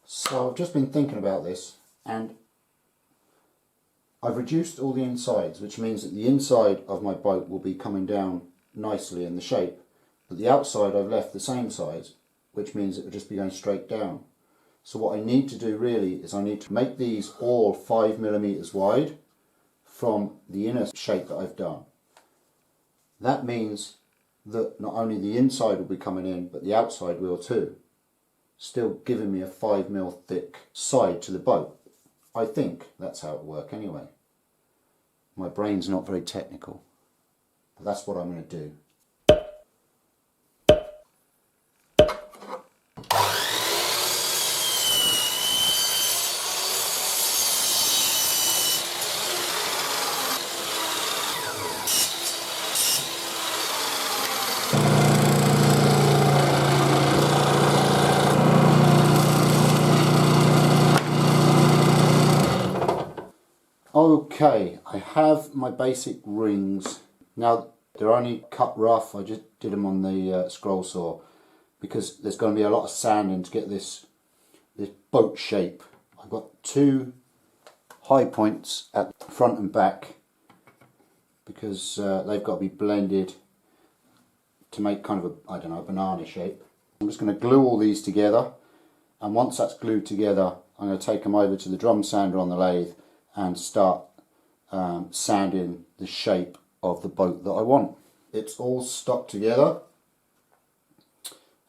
So I've just been thinking about this, and I've reduced all the insides, which means that the inside of my boat will be coming down nicely in the shape, but the outside I've left the same size, which means it will just be going straight down. So what I need to do really is I need to make these all 5mm wide from the inner shape that I've done. That means that not only the inside will be coming in, but the outside will too, still giving me a 5mm thick side to the boat. I think that's how it will work anyway. My brain's not very technical, but that's what I'm going to do. Okay, I have my basic rings. Now they're only cut rough, I just did them on the scroll saw because there's going to be a lot of sanding to get this boat shape. I've got two high points at front and back because they've got to be blended to make kind of a, I don't know, a banana shape. I'm just going to glue all these together, and once that's glued together I'm going to take them over to the drum sander on the lathe and start sanding the shape of the boat that I want. It's all stuck together.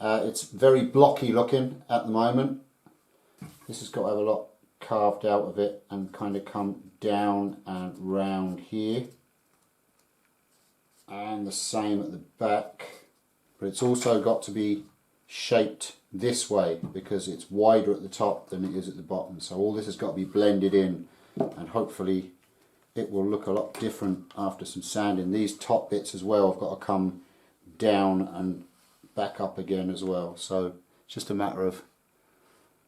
It's very blocky looking at the moment. This has got to have a lot carved out of it and kind of come down and round here, and the same at the back, but it's also got to be shaped this way because it's wider at the top than it is at the bottom. So all this has got to be blended in, and hopefully it will look a lot different after some sanding. These top bits as well have got to come down and back up again as well. So it's just a matter of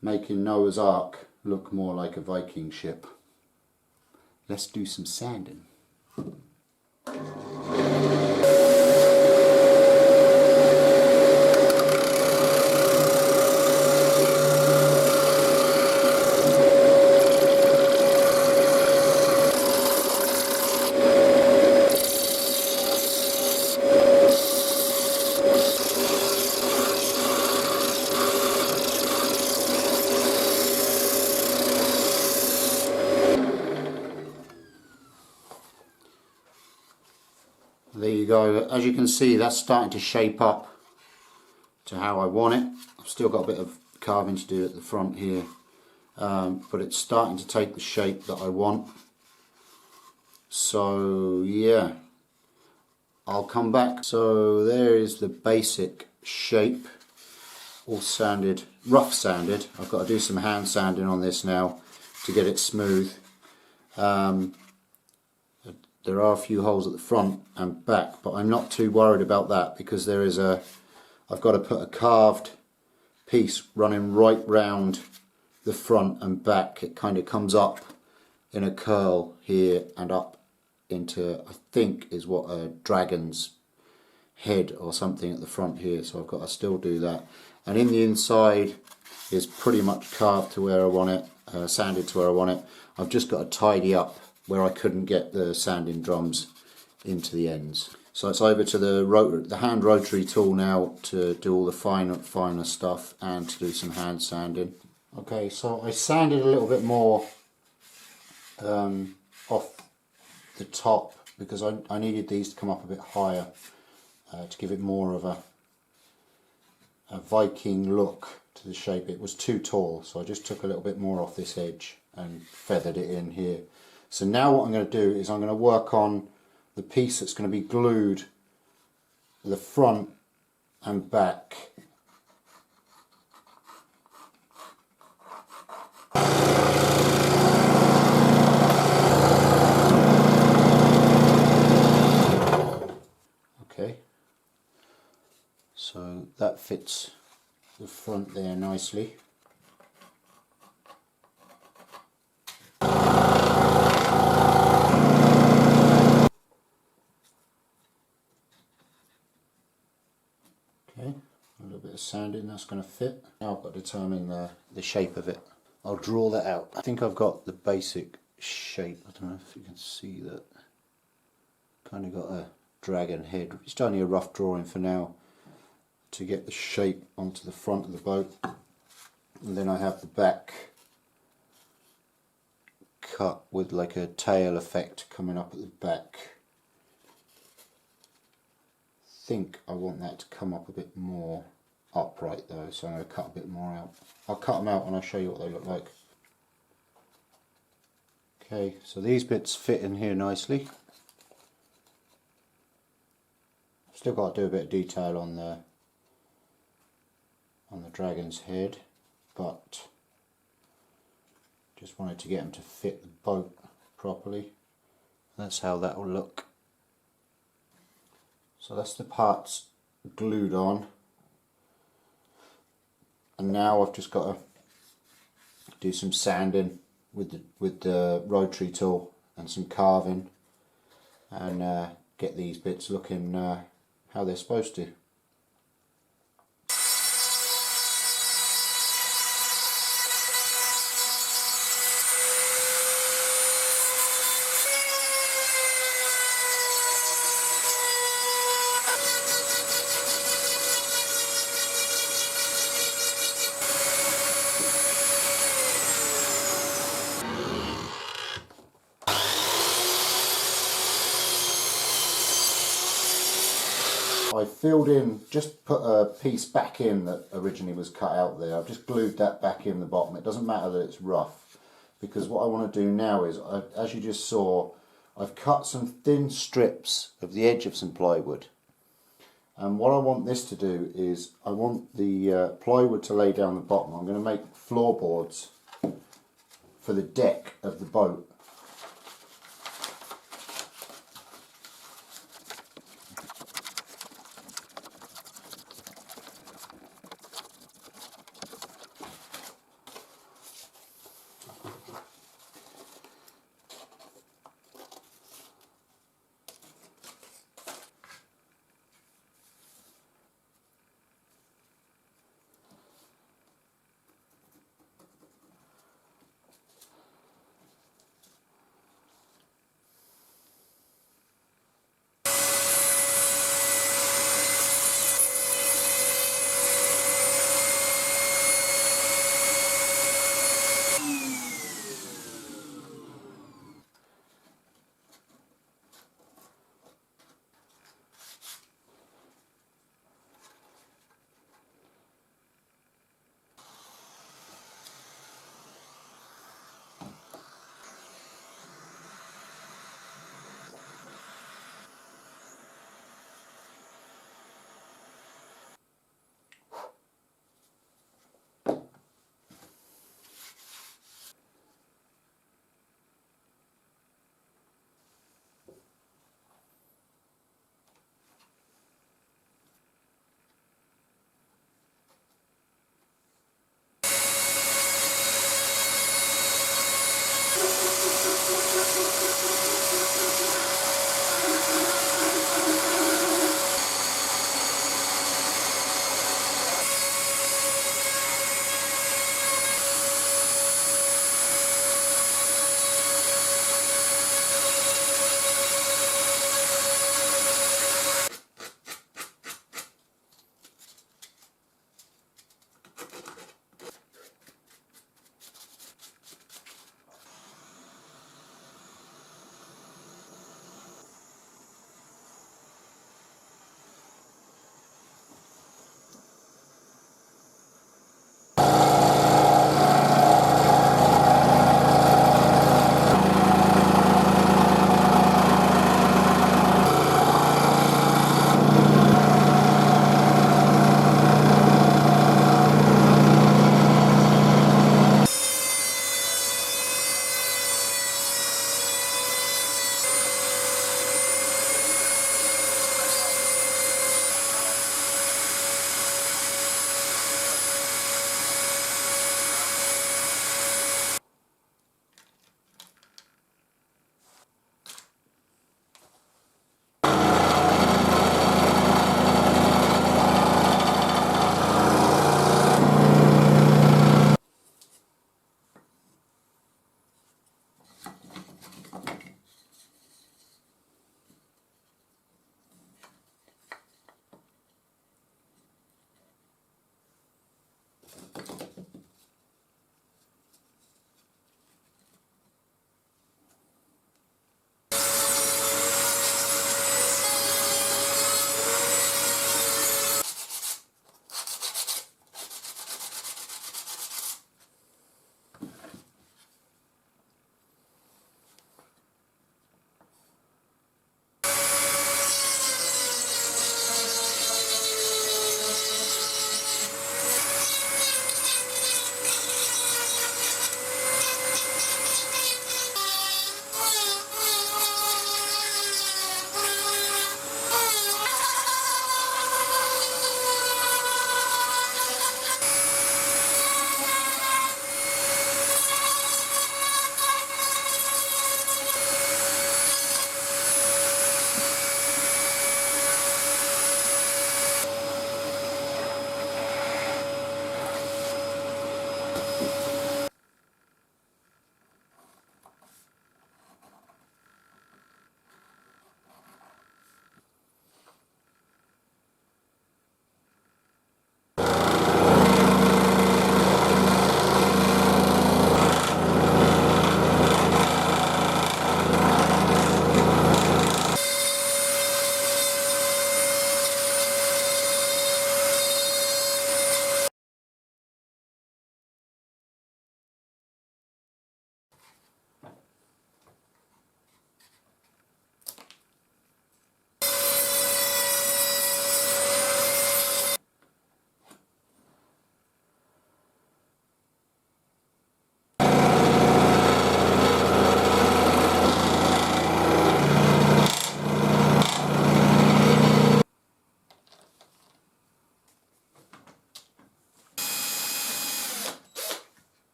making Noah's Ark look more like a Viking ship. Let's do some sanding. There you go. As you can see, that's starting to shape up to how I want it. I've still got a bit of carving to do at the front here, but it's starting to take the shape that I want. So yeah, I'll come back. So there is the basic shape, all sanded, rough sanded. I've got to do some hand sanding on this now to get it smooth. there are a few holes at the front and back, but I'm not too worried about that because there is I've got to put a carved piece running right round the front and back. It kind of comes up in a curl here and up into, I think is what a dragon's head or something at the front here, so I've got to still do that. And in the inside is pretty much carved to where I want it, sanded to where I want it. I've just got to tidy up where I couldn't get the sanding drums into the ends. So it's over to the hand rotary tool now to do all the finer stuff and to do some hand sanding. Okay, so I sanded a little bit more off the top because I needed these to come up a bit higher to give it more of a Viking look to the shape. It was too tall, so I just took a little bit more off this edge and feathered it in here. So now what I'm going to do is I'm going to work on the piece that's going to be glued the front and back. Okay, so that fits the front there nicely. Okay, a little bit of sanding, that's going to fit. Now I've got to determine the shape of it. I'll draw that out. I think I've got the basic shape. I don't know if you can see that. Kind of got a dragon head. It's only a rough drawing for now to get the shape onto the front of the boat. And then I have the back cut with like a tail effect coming up at the back. I think I want that to come up a bit more upright though, so I'm going to cut a bit more out. I'll cut them out and I'll show you what they look like. Okay, so these bits fit in here nicely. I've still got to do a bit of detail on the dragon's head, but just wanted to get them to fit the boat properly. That's how that will look. So that's the parts glued on, and now I've just got to do some sanding with the rotary tool and some carving and get these bits looking how they're supposed to. I filled in, just put a piece back in that originally was cut out there. I've just glued that back in the bottom. It doesn't matter that it's rough, because what I want to do now is, as you just saw, I've cut some thin strips of the edge of some plywood. And what I want this to do is, I want the plywood to lay down the bottom. I'm going to make floorboards for the deck of the boat.